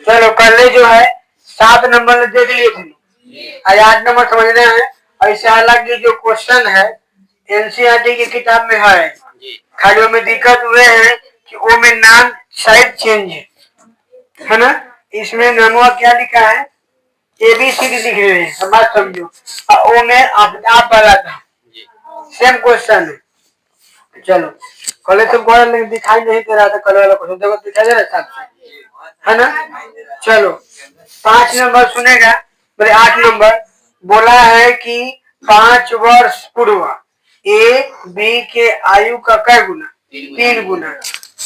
चलो कल जो है 7 नंबर देख लिए थे, आज 8 नंबर समझना है। ऐसे हालांकि जो क्वेश्चन है एनसीईआरटी की किताब में है, खाली में दिक्कत हुए है कि वो में नाम शायद चेंज है ना। इसमें नामवा क्या लिखा है, एबीसीडी लिख रहे हैं, हम बात समझो। ओ में आप वाला था, सेम क्वेश्चन है। चलो कल तुमको दिखाई नहीं दे रहा था, कल वाला क्वेश्चन देखो दिखाई दे रहा था, है ना। चलो 5 नंबर सुनेगा, बोले 8 नंबर बोला है कि 5 वर्ष पूर्व ए बी के आयु का कै गुना, 3 गुना,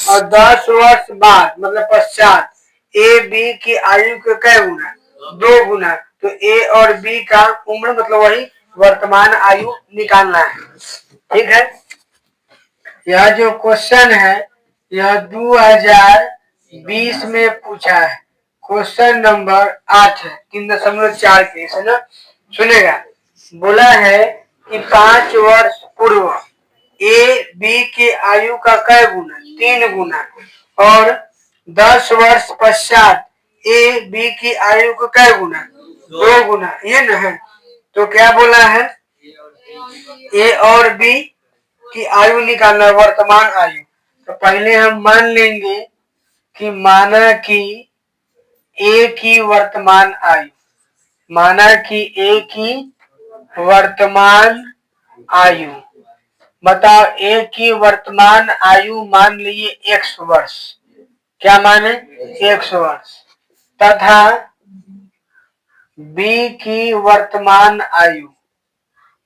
और 10 वर्ष बाद मतलब पश्चात ए बी की आयु के कै गुना, 2 गुना। तो ए और बी का उम्र मतलब वही वर्तमान आयु निकालना है। ठीक है, यह जो क्वेश्चन है यह 2020 में पूछा है, क्वेश्चन नंबर 8 है, 3.4 के है ना। सुनेगा, बोला है कि 5 वर्ष पूर्व ए बी के आयु का कै गुना, 3 गुना, और 10 वर्ष पश्चात ए बी की आयु का कै गुना, 2 गुना, ये न है। तो क्या बोला है, ए और बी की आयु निकालना, वर्तमान आयु। तो पहले हम मान लेंगे कि माना कि ए की वर्तमान आयु, माना कि ए की वर्तमान आयु, बताओ ए की वर्तमान आयु मान लिए x वर्ष, क्या माने x वर्ष, तथा बी की वर्तमान आयु,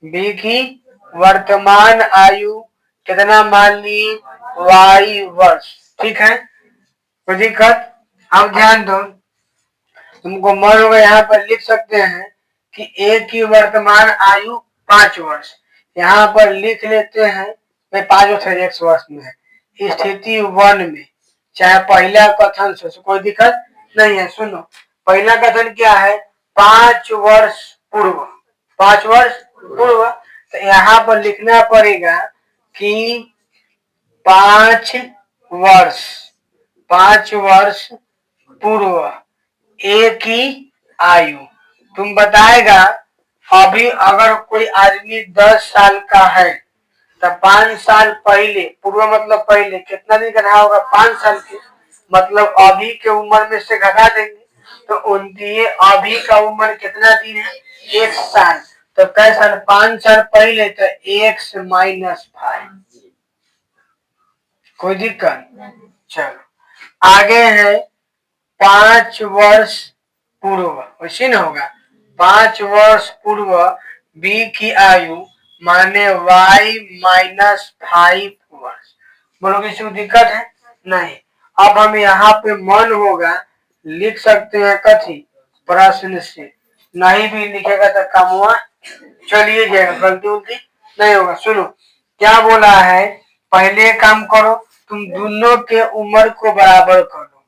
बी की वर्तमान आयु कितना मान ली, y वर्ष। ठीक है, कोई दिक्कत। अब ध्यान दो, तुमको मन होगा यहाँ पर लिख सकते हैं कि ए की वर्तमान आयु 5 वर्ष, यहाँ पर लिख लेते हैं, मैं 5 x वर्ष में है। स्थिति 1 में चाहे पहला कथन से कोई दिक्कत नहीं है। सुनो, पहला कथन क्या है, 5 वर्ष पूर्व, 5 वर्ष पूर्व। तो यहाँ पर लिखना पड़ेगा कि 5 वर्ष, 5 वर्ष पूर्व ए की आयु। तुम बताएगा अभी अगर कोई आदमी 10 साल का है तो 5 साल पहले, पूर्व मतलब पहले, कितना दिन घटा होगा, 5 साल के, मतलब अभी के उम्र में से घटा देंगे तो उनकी अभी का उम्र कितना दिन है, 1 साल। तो कैसा साल, 5 साल पहले, तो x माइनस 5, कोई दिक्कत। चलो आगे है 5 वर्ष पूर्व, वैसे न होगा, 5 वर्ष पूर्व बी की आयु माने y माइनस 5 वर्ष। बोलो किसी को दिक्कत है नहीं। अब हम यहाँ पे मन होगा लिख सकते हैं कथी, प्रश्न से, नहीं भी लिखेगा तो काम हुआ चलिए जाएगा, गलती उलटी नहीं होगा। सुनो क्या बोला है, पहले काम करो, तुम दोनों के उम्र को बराबर करो,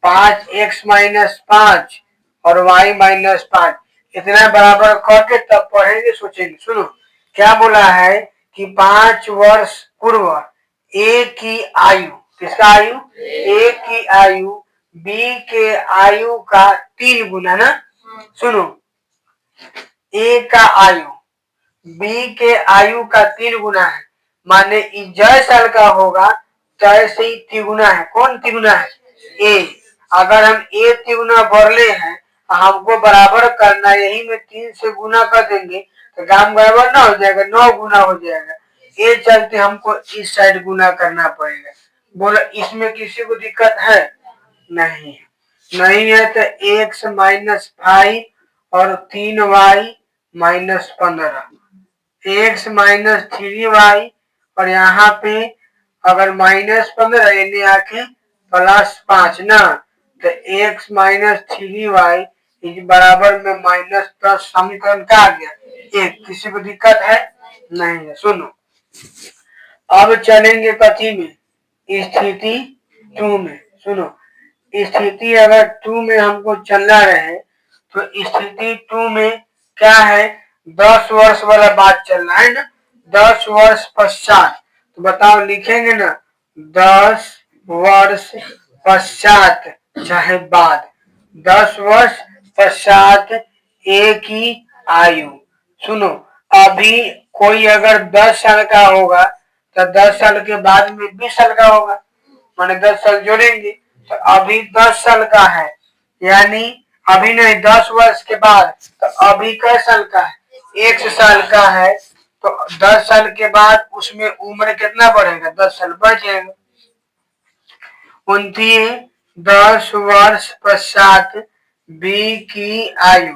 5x माइनस 5 और y माइनस 5, इतना बराबर करके तब पढ़ेंगे सोचेंगे। सुनो क्या बोला है कि 5 वर्ष पूर्व ए की आयु, किसका आयु, ए की आयु बी के आयु का 3 गुना ना। सुनो, ए का आयु बी के आयु का 3 गुना है, माने जय साल का होगा तैसे ही तिगुना है। कौन तिगुना है, ए। अगर हम ए तिगुना भरले हैं, हमको बराबर करना, यही में 3 से गुना कर देंगे तो काम बराबर ना हो जाएगा, 9 गुना हो जाएगा। ये चलते हमको इस साइड गुना करना पड़ेगा। बोलो इसमें किसी को दिक्कत है नहीं, नहीं है तो x माइनस 5 और 3y minus 15, x minus 3y, और यहाँ पे अगर माइनस 15 यानी आके प्लस 5 ना, तो x माइनस 3y बराबर में माइनस प्लस समीकरण का आ गया एक। किसी को दिक्कत है नहीं है। सुनो अब चलेंगे कथी में, स्थिति 2 में। सुनो स्थिति अगर 2 में हमको चलना रहे तो स्थिति 2 में क्या है, 10 वर्ष वाला बात चलना है ना, 10 वर्ष पश्चात। तो बताओ लिखेंगे ना, 10 वर्ष पश्चात चाहे बाद, 10 वर्ष पश्चात ए की आयु। सुनो, अभी कोई अगर 10 साल का होगा तो 10 साल के बाद में 20 साल का होगा, माने 10 साल जोड़ेंगे तो अभी 10 साल का है, यानी अभी नहीं 10 वर्ष के बाद, तो अभी कै साल का है, 1 साल का है, तो 10 साल के बाद उसमें उम्र कितना बढ़ेगा, 10 साल बढ़ जाएगा। 10 वर्ष पश्चात बी की आयु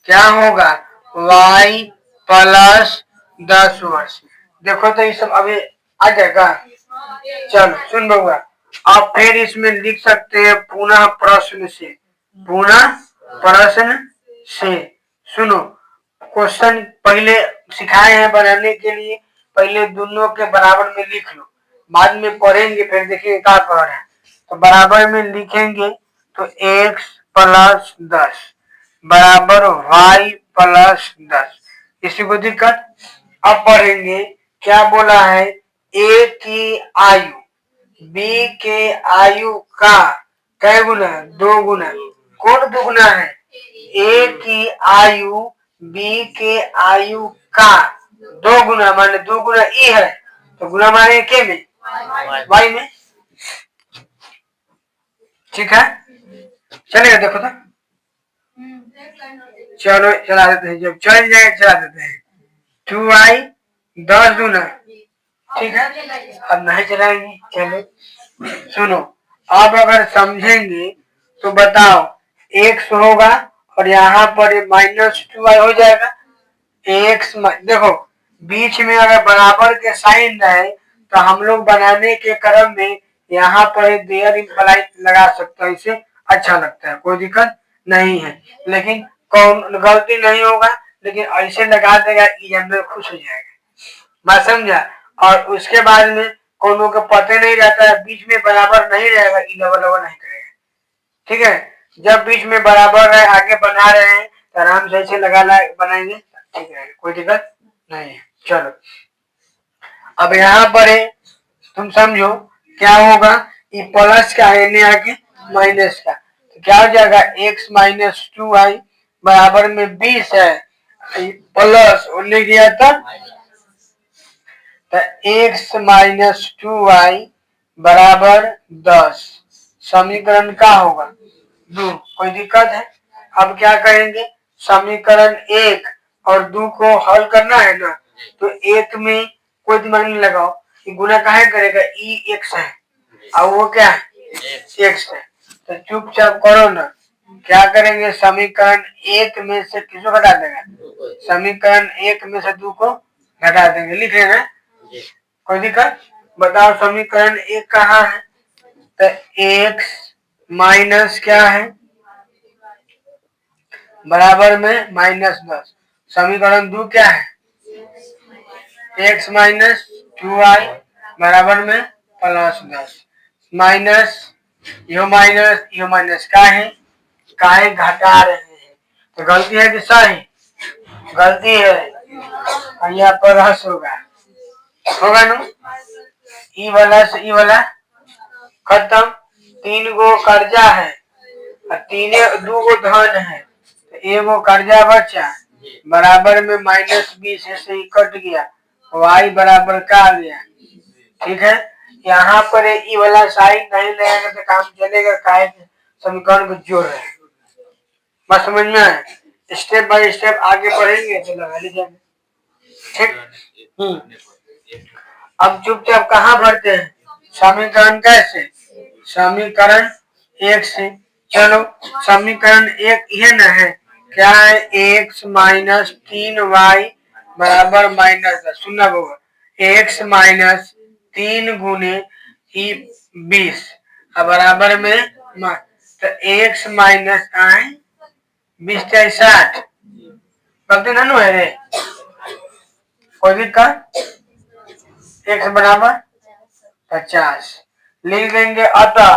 क्या होगा, y प्लस 10 वर्ष। देखो तो ये सब अभी आ जाएगा। चलो सुन बउआ, अब फिर इसमें लिख सकते हैं पुनः प्रश्न से, पुनः प्रश्न से। सुनो, क्वेश्चन पहले सिखाए हैं बनाने के लिए, पहले दोनों के बराबर में लिख लो, बाद में पढ़ेंगे फिर देखिए क्या पढ़ रहे हैं। तो बराबर में लिखेंगे तो x प्लस 10 बराबर y प्लस 10, किसी को दिक्कत। अब पढ़ेंगे क्या बोला है, ए की आयु बी के आयु का कै गुना, 2 गुना। कौन 2 गुना है, ए की आयु बी के आयु का 2 गुना, माने 2 गुना ई है तो गुना माने के में, वाई में। ठीक है, चलेगा। देखो तो चलो चला देते हैं, जब चल जाए चला देते हैं। 2y 10 गुना, ठीक है। अब नहीं चलाएंगे, चलो सुनो, अब अगर समझेंगे तो बताओ, x होगा और यहाँ पर -2y हो जाएगा। x देखो बीच में अगर बराबर के साइन रहे तो हम लोग बनाने के क्रम में यहाँ पर देयर इम्प्लाइड लगा सकते हैं, इससे अच्छा लगता है, कोई दिक्कत नहीं है। लेकिन कौन गलती नहीं होगा, लेकिन ऐसे लगा देगा एग्जामिनर खुश हो जाएगा, मैं समझा। और उसके बाद में कोनो को पता नहीं रहता है, बीच में बराबर नहीं रहेगा, इलेवल नहीं करेगा। ठीक है, जब बीच में बराबर रहे, आगे बना रहे हैं तो आराम से ऐसे लगा बनाएंगे, ठीक है, कोई दिक्कत नहीं है। चलो अब यहाँ पर है, तुम समझो क्या होगा, ये प्लस का है आगे माइनस का, तो क्या हो जाएगा, x माइनस 2y बराबर में 20 है, प्लस उन्हें गया था तो x माइनस 2y बराबर 10, समीकरण का होगा 2, कोई दिक्कत है। अब क्या करेंगे, समीकरण 1 और 2 को हल करना है ना, तो 1 में कोई दिमाग नहीं लगाओ, गुना काहे करेगा, ई x है और वो क्या है, x है, तो चुपचाप करो ना। क्या करेंगे, समीकरण 1 में से किसको घटा देगा, समीकरण 1 में से 2 को घटा देंगे, लिख लेना, कोई दिक्कत। बताओ समीकरण 1 कहाँ है, तो x माइनस क्या है, बराबर में -10, समीकरण 2 क्या है, x माइनस 2y बराबर में +10, माइनस यो माइनस का है, काहे घटा रहे हैं, तो गलती है कि सही, गलती है, यहाँ पर रस होगा ना, ई वाला से ई वाला खत्म, 3 गो कर्जा है और 2 गो धन है, तो एगो कर्जा बचा, बराबर में -20 से ही कट गया, y बराबर का आ गया। ठीक है, यहाँ पर ई वाला साइड नहीं लगेगा तो काम चलेगा, काहे समीकरण को जोड़ रहे हैं, बस समझ में आए, स्टेप बाय स्टेप आगे बढ़ेंगे तो लगा लीजिएगा। ठीक, अब चुपचाप कहाँ भरते हैं, समीकरण कैसे, समीकरण 1 से। चलो समीकरण 1 ये न है, क्या है, x माइनस 3y बराबर -10, सुनना होगा, x माइनस 3 गुने 20 बराबर में तो x माइनस आए 20 60, गलती ना है रे, कोई दिक्कत, x बराबर 50 लिख देंगे। अतः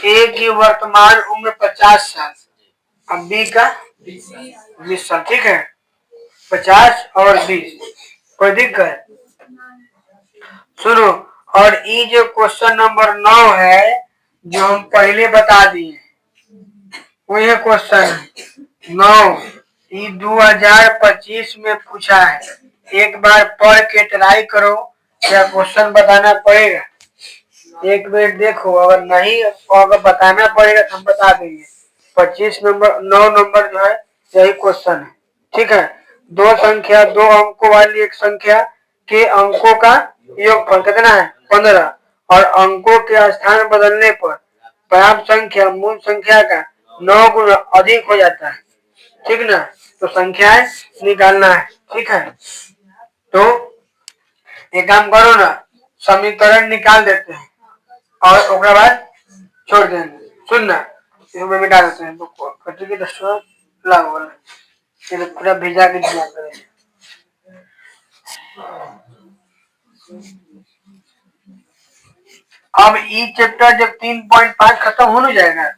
ए की वर्तमान उम्र 50 साल, अब बी का 20 साल, ठीक है, 50 और 20, कोई दिक्कत। सुनो, और ये जो क्वेश्चन नंबर 9 है, जो हम पहले बता दिए, वही क्वेश्चन 9 ये 2025 में पूछा है। एक बार पढ़ के ट्राई करो, क्या क्वेश्चन बताना पड़ेगा। एक मिनट देखो, अगर नहीं अगर बताना पड़ेगा तो हम बता देंगे। 25 नंबर 9 नंबर जो है यही क्वेश्चन है। ठीक है, दो संख्या दो अंकों वाली एक संख्या के अंकों का योगफल कितना है 15 और अंकों के स्थान बदलने पर प्राप्त संख्या मूल संख्या का 9 गुना अधिक हो जाता है। ठीक ना, तो संख्याएं निकालना है। ठीक है, तो एक काम करो ना, समीकरण निकाल देते हैं और उसके बाद छोड़ देंगे। सुनना, इसमें मिटा देते हैं बुक को कटी की दस लागू वाला पूरा भेजा के दिया करेंगे। अब ई चैप्टर जब 3.5 खत्म हो जाएगा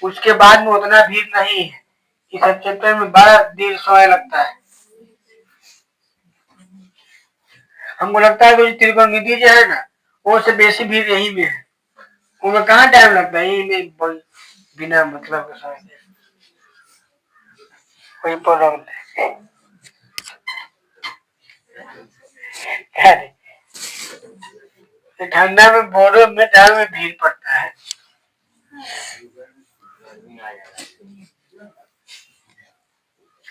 उसके बाद में उतना भीड़ नहीं है। इस चैप्टर में बड़ा देर समय लगता है। हमको लगता है कि त्रिकोणमिति जो है ना वो से बेसी भीड़ यही में है। उनमें कहाँ टाइम लगता है, यही में बिना मतलब के समय वही पर रख दे। ठंडा में बोरो में ठंड में भीड़ पड़ता है।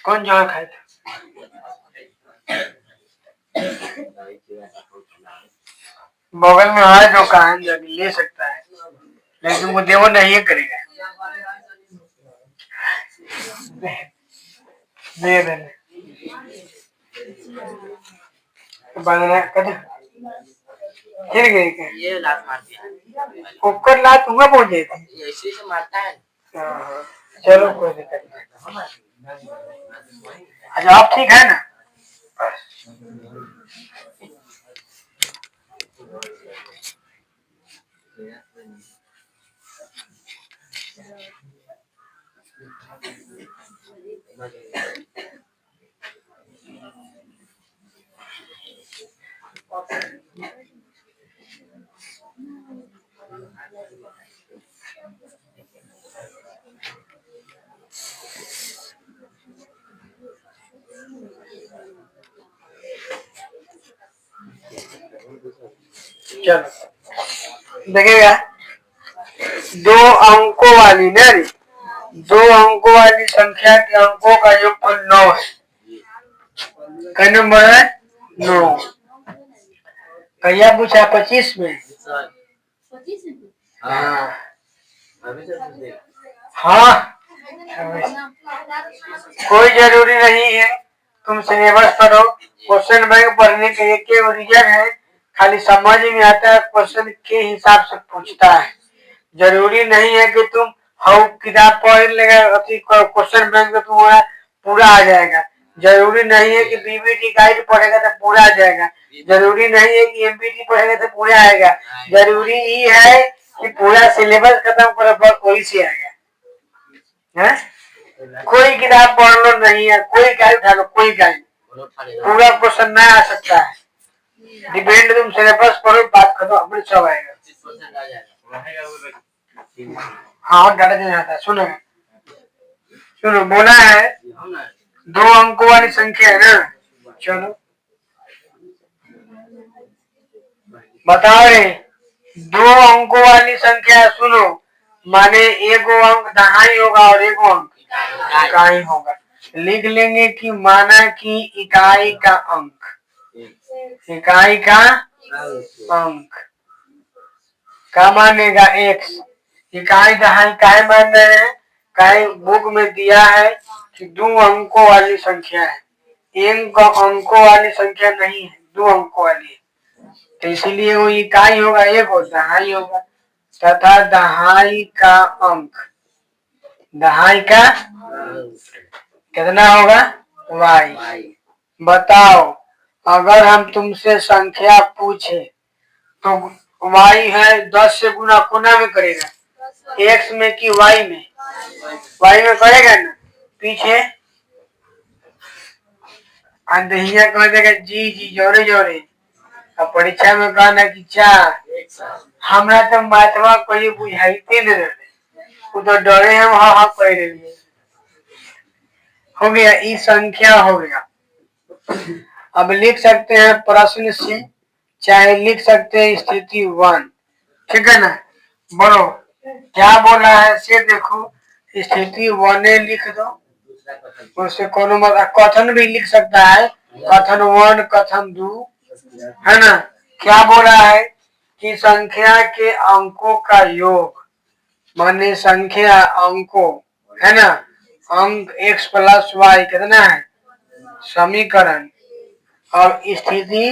कौन जो खाए था बगल में है दुकान, जब ले सकता है लेकिन तुमको देवो नहीं करेगा। दे देने बनाना कद गिर गई क्या? ये लात मार दिया, ऊपर लात हुआ पहुंच गई थी, ऐसे से मारता है। चलो कोई दिक्कत नहीं। अच्छा आप ठीक है ना? चलो देखिएगा, दो अंकों वाली ना, दो अंकों वाली संख्या के अंकों का योगफल 9 है। क्या नंबर है 9। कहिया पूछा 25 में? हाँ हाँ, कोई जरूरी नहीं है तुम सिलेबस पढ़ो। क्वेश्चन बैंक पढ़ने के एक रीजन है, खाली समझ में आता है क्वेश्चन के हिसाब से पूछता है। जरूरी नहीं है कि तुम हाउ किताब पढ़ लेगा क्वेश्चन बैंक में तुम्हारा पूरा आ जाएगा। जरूरी नहीं है कि बीबीटी गाइड पढ़ेगा तो पूरा आ जाएगा। जरूरी नहीं है कि एमपीटी पढ़ेगा तो पूरा आएगा। जरूरी ये है कि पूरा सिलेबस खत्म करो कोई से आएगा। है? कोई किताब पढ़ लो नहीं है, कोई गाइड उठा लो, कोई गाइड पूरा क्वेश्चन नहीं आ सकता है। डिपेंड तुम सिलेबस पढ़ो, बात करो अपने सब आएगा। हाँ डाटा चेंज आता है। सुनो सुनो, बोला है दो अंकों वाली संख्या है ना। चलो बताओ रे, दो अंकों वाली संख्या सुनो, माने एगो अंक दहाई होगा और एगो अंक इकाई होगा। लिख लेंगे कि माना कि इकाई का अंक, इकाई का अंक क्या मानेगा x। इकाई दहाई काहे मान रहे हैं, काहे बुक में दिया है कि दो अंकों वाली संख्या है, एक अंकों वाली संख्या नहीं है, दो अंकों वाली है, तो इसीलिए वो इकाई होगा, एक और दहाई होगा तथा दहाई का अंक, दहाई का कितना होगा y। बताओ अगर हम तुमसे संख्या पूछे तो y है 10 से गुना कोना में करेगा, x में कि y में? y में करेगा ना। पीछे अंधहिया कह देगा जी जी जोरे जोरे। अब परीक्षा में कहना कि 4, हमरा तो मातवा कोई बुझाइते न रहे। वो तो डरे हैं वहां हाथ पहले लिए। हो गया, ई संख्या हो गया। अब लिख सकते हैं प्रश्न से, चाहे लिख सकते हैं स्थिति 1। ठीक है ना। बोलो क्या बोला है से देखो, स्थिति 1 लिख दो, उससे कोनो मतलब कथन भी लिख सकता है, कथन 1 कथन 2, है ना। क्या बोला है कि संख्या के अंकों का योग, माने संख्या अंकों, है ना, अंक x प्लस वाई कितना है समीकरण। और स्थिति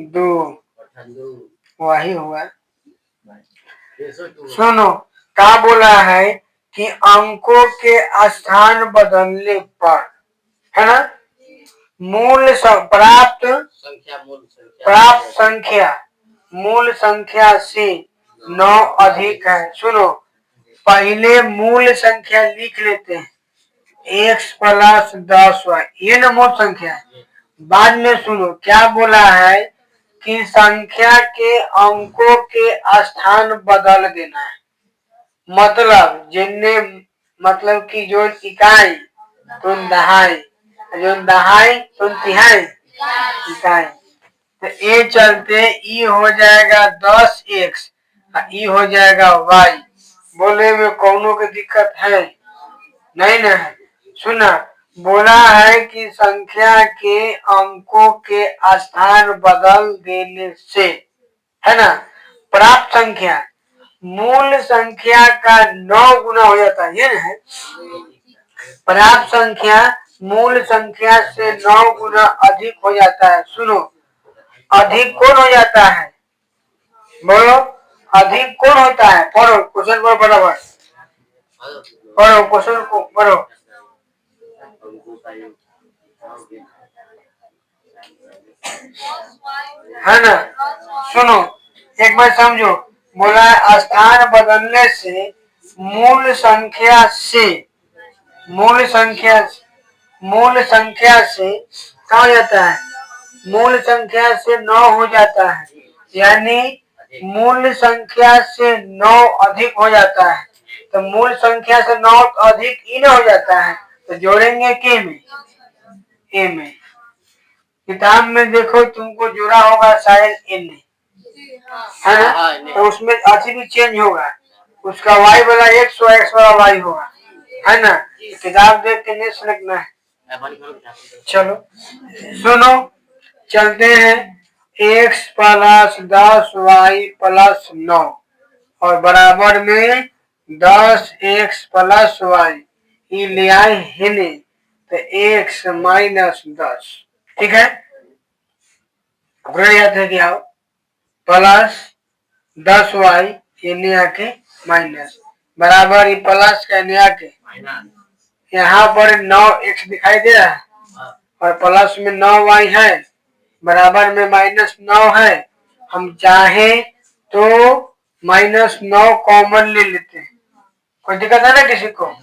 2 वही हुआ। सुनो क्या बोला है कि अंकों के स्थान बदलने पर, है ना, प्राप्त संख्या मूल संख्या से 9 अधिक है। सुनो पहले मूल संख्या लिख लेते हैं, x प्लस 10y, ये ना मूल संख्या है। बाद में सुनो क्या बोला है कि संख्या के अंकों के स्थान बदल देना है। मतलब जिनने, मतलब कि जो इकाई तुम दहाई, जो दहाई तुम तिहाई इकाई, तो ये चलते ई हो जाएगा 10x, ई हो जाएगा y। बोले में कौनों की दिक्कत है नहीं ना है। सुना बोला है कि संख्या के अंकों के स्थान बदल देने से, है ना, प्राप्त संख्या मूल संख्या का 9 गुना हो जाता है, ये है। प्राप्त संख्या मूल संख्या से 9 गुना अधिक हो जाता है। सुनो अधिक कौन हो जाता है, बोलो अधिक कौन होता है, पढ़ो क्वेश्चन को बराबर पढ़ो, क्वेश्चन को पढ़ो। है ना। सुनो एक बार समझो, बोला स्थान बदलने से मूल संख्या से, मूल संख्या से क्या हो जाता है, मूल संख्या से 9 हो जाता है, यानी मूल संख्या से 9 अधिक हो जाता है। तो मूल संख्या से 9 अधिक इन हो जाता है, तो जोड़ेंगे के में, ए में। किताब में देखो तुमको जोड़ा होगा शायद एन, है ना, तो उसमें अच्छी भी चेंज होगा, उसका y वाला x और x वाला y होगा, है ना। किताब देख के नहीं समझना है। चलो सुनो चलते हैं, x प्लस 10y प्लस 9 और बराबर में 10x प्लस y, ये ले आए हेने, तो x माइनस 10। ठीक है, याद है क्या, प्लस 10y ये आके माइनस, बराबर ये प्लस का आके, यहाँ पर 9x दिखाई दे रहा है और प्लस में 9y है, बराबर में माइनस 9 है। हम चाहे तो माइनस 9 कॉमन ले लेते हैं, कोई दिक्कत है ना किसी को,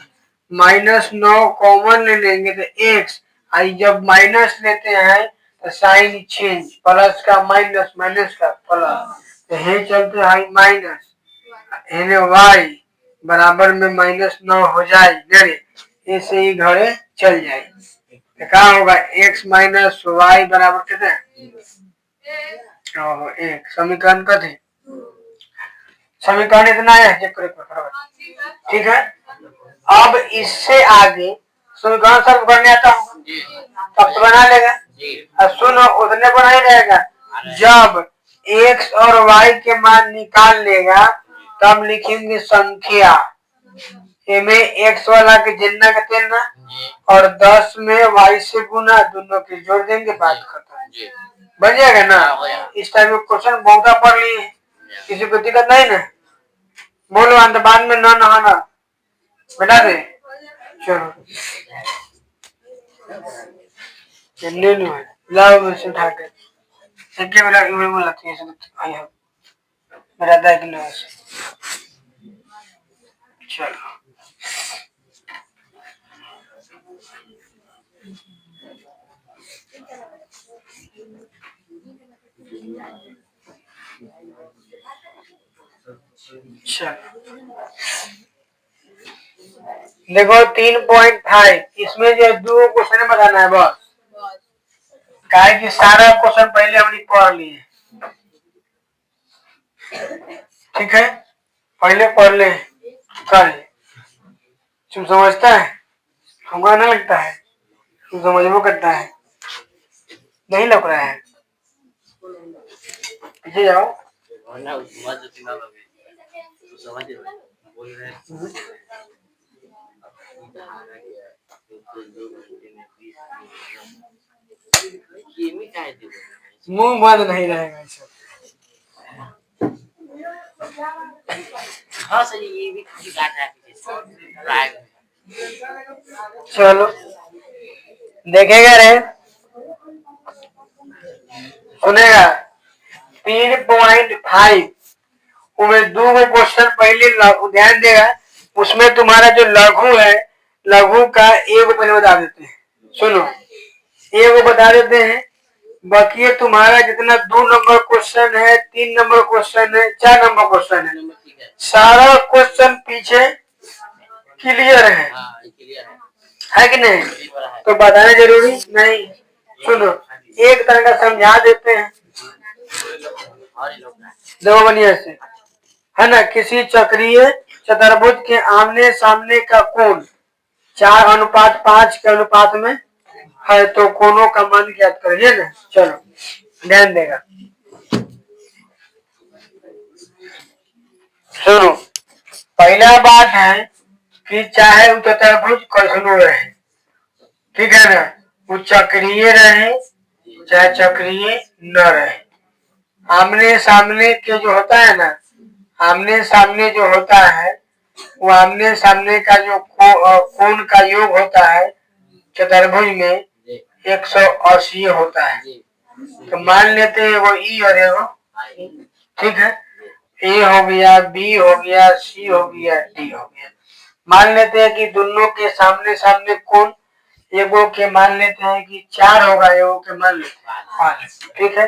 माइनस 9 कॉमन ले लेंगे तो x, आई जब माइनस लेते हैं तो साइन चेंज, प्लस का माइनस, माइनस का प्लस, तो हे चलते हैं माइनस, हेने y बराबर में माइनस 9 हो जाए, ऐसे ही घरे चल जाए, तो क्या होगा x माइनस वाई बराबर कितने, एक। समीकरण का थे, समीकरण इतना है, ठीक है। अब इससे आगे समीकरण सर्व करने आता हूँ तब तो बना लेगा। अब सुनो उतने बना ही रहेगा, जब x और y के मान निकाल लेगा तब लिखेंगे संख्या, में x वाला के जितना का तेलना और 10 में y से गुना, दोनों के जोड़ देंगे, बात खत्म, बन जाएगा ना। इस टाइप के क्वेश्चन बहुत पढ़ लिए, किसी को दिक्कत नहीं ना, बोलो अंत बाद में ना नहाना बता दे। चलो ले लो, लाओ मुझसे उठा के, एक बेला इधर बोला थी ऐसे आई है मेरा दाई के लिए। चलो चलो देखो 3.5 इसमें जो 2 क्वेश्चन बताना है बस। क्या है कि सारा क्वेश्चन पहले हमने पढ़ लिए, ठीक है, पहले पढ़ ले कर। तुम समझता है, हमको नहीं लगता है तुम समझ करता है, नहीं लग रहा है, पीछे जाओ। मुंह बंद नहीं रहेगा सब। हाँ सही, ये भी चलो देखेगा रे, सुनेगा। 3.5 उसमें 2 क्वेश्चन पहले ध्यान देगा। उसमें तुम्हारा जो लघु है, लघु का एक पहले बता देते हैं। सुनो, एक बता देते हैं, बाकी तुम्हारा जितना 2 नंबर क्वेश्चन है, 3 नंबर क्वेश्चन है, 4 नंबर क्वेश्चन है, सारा क्वेश्चन पीछे क्लियर है कि नहीं? तो बताना जरूरी नहीं। सुनो, एक तरह का समझा देते हैं, दो बढ़िया से, है ना। किसी चक्रीय चतुर्भुज के आमने सामने का कोण 4:5 के अनुपात में है, तो कोणों का मान ज्ञात करिए ना। चलो ध्यान देगा, सुनो। पहला बात है कि चाहे वो चतुर्भुज कैसनो रहे, ठीक है ना, वो चक्रीय रहे चाहे चक्रीय न रहे, आमने सामने के जो होता है ना, आमने सामने जो होता है, वो आमने सामने का जो कोण का योग होता है चतुर्भुज में 180 होता है। तो मान लेते हैं वो ई और एगो, ठीक है, ए हो गया, बी हो गया, सी हो गया, डी हो गया। मान लेते हैं कि दोनों के सामने सामने कोण, एगो के मान लेते हैं कि 4 होगा, एगो के मान लेते हैं 5, ठीक है।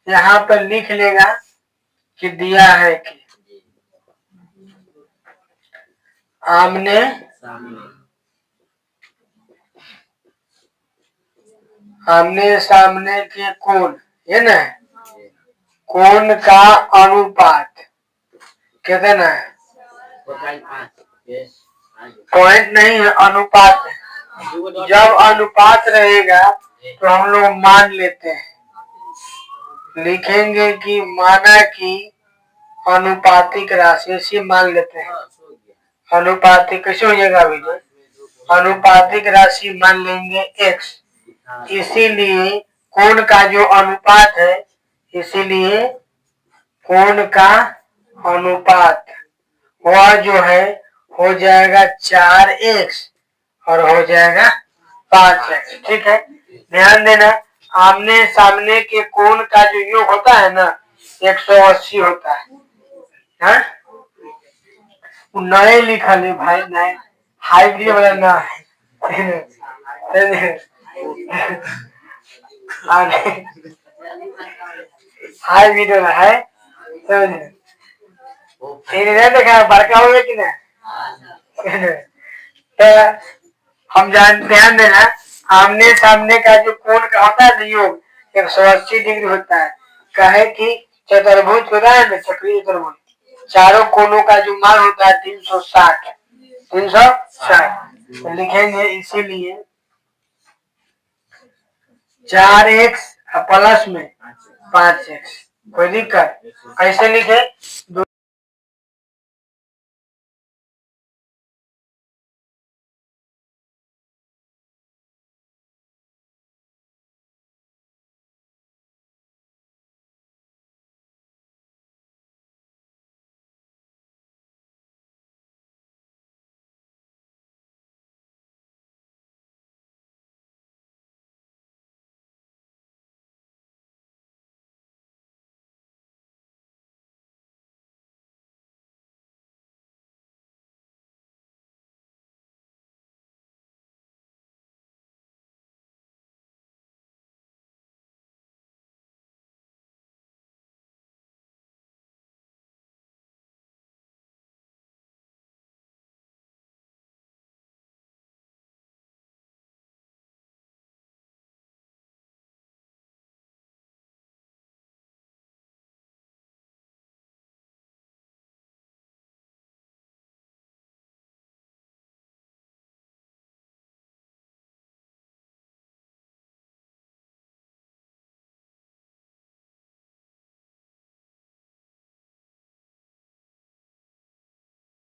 यहाँ पर लिख लेगा कि दिया है कि आमने आमने सामने के कोण, है ना, कोण का अनुपात कितना है? पॉइंट नहीं है, अनुपात है। जब अनुपात रहेगा तो हम लोग मान लेते हैं, लिखेंगे कि माना कि अनुपातिक राशि, इसी मान लेते हैं। अनुपातिक कैसे हो जाएगा अभी? अनुपातिक राशि मान लेंगे x, इसीलिए कोण का जो अनुपात है, इसीलिए कोण का अनुपात वह जो है हो जाएगा 4x और हो जाएगा 5x, ठीक है। ध्यान देना, आमने सामने के कोण का जो योग होता है ना 180 होता है, हाँ? नए लिखा ले भाई, नए हाइब्रिड वाला ना है। हाइब्रिड वाला है, समझे? नहीं देखा, बड़का हो गया कि ना। तो हम ध्यान देना, आमने सामने का जो कोण का होता है योग 180 डिग्री होता है। कहे कि चतुर्भुज होता है ना, चक्रीय चतुर्भुज, चारों कोणों का जो मान होता है 360, 360 लिखेंगे, इसीलिए 4x प्लस में 5x। कोई दिक्कत? कैसे लिखे?